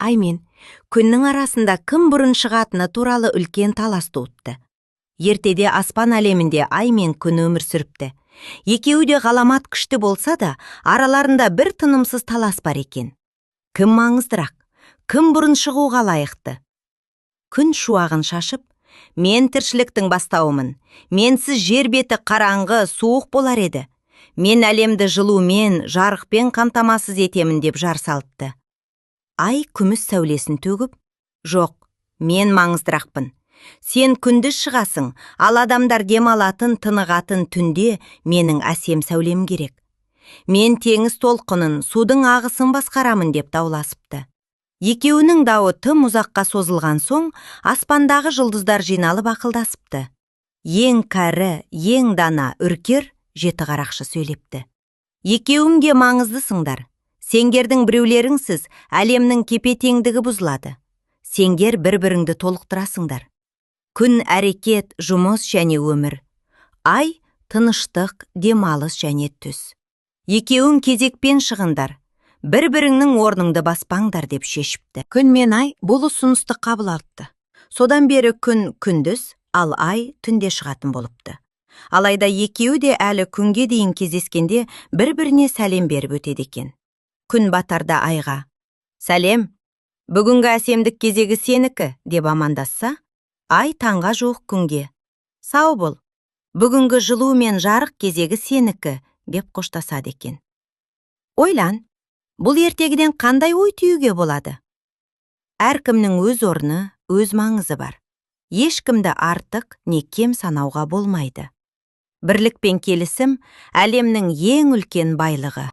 ай мен күннің арасында кім бұрын шығатыны туралы үлкен талас туытты. Ертеде аспан әлемінде ай мен күн өмір сүріпті. Екеуі де ғаламат күшті болса да, араларында бір тынымсыз талас бар екен. Кім маңыздырақ? Кім бұрын шығуға лайықты? Күн шуағын шашып, мен тіршіліктің бастауымын. Менсіз жер беті қараңғы, суық болар еді. Мен әлемді жылумен, жарықпен қамтамасыз етемін деп жар салыпты. Ай күміс сәулесін төгіп, жоқ, мен маңыздырақпын. Сен күндіз шығасың, ал адамдар демалатын, тынығатын түнде менің әсем сәулем керек. Мен теңіз толқынын, судың ағысын басқарамын деп дауласыпты. Екеуінің дауы тым ұзаққа созылған соң, аспандағы жұлдыздар жиналып ақылдасыпты. Ең кәрі, ең дана, үркер жеті қарақшы сөйлепті. Екеуіңге маңыздысыңдар. Сендердің біреулеріңсіз әлемнің кепе-теңдігі бұзылады. Сендер бір-біріңді толықтырасыңдар. Күн әрекет, жұмыс және өмір. Ай тыныштық, демалыс және түс. Екеуің кезекпен шығындар. Бір-біріңнің орныңды баспаңдар деп шешіпті. Күн мен ай бұл ұсынысты қабыл алыпты. Содан бері күн күндіз, ал ай түнде шығатын болыпты. Алайда екеуі де әлі күнге дейін кездескенде бір-біріне сәлем беріп өтеді екен. Күн батарда айға: «Сәлем, бүгінгі әсемдік кезегі сенікі» деп амандасса, ай таңға жуық күнге: «Сау бол, бүгінгі жылу мен жарық кезегі сенікі» деп қоштасады екен. Ойлан, бұл ертегіден қандай ой түюге болады? Әркімнің өз орны, өз маңызы бар. Ешкімді артық не кем санауға болмайды. Бірлік пен келісім әлемнің ең үлкен байлығы.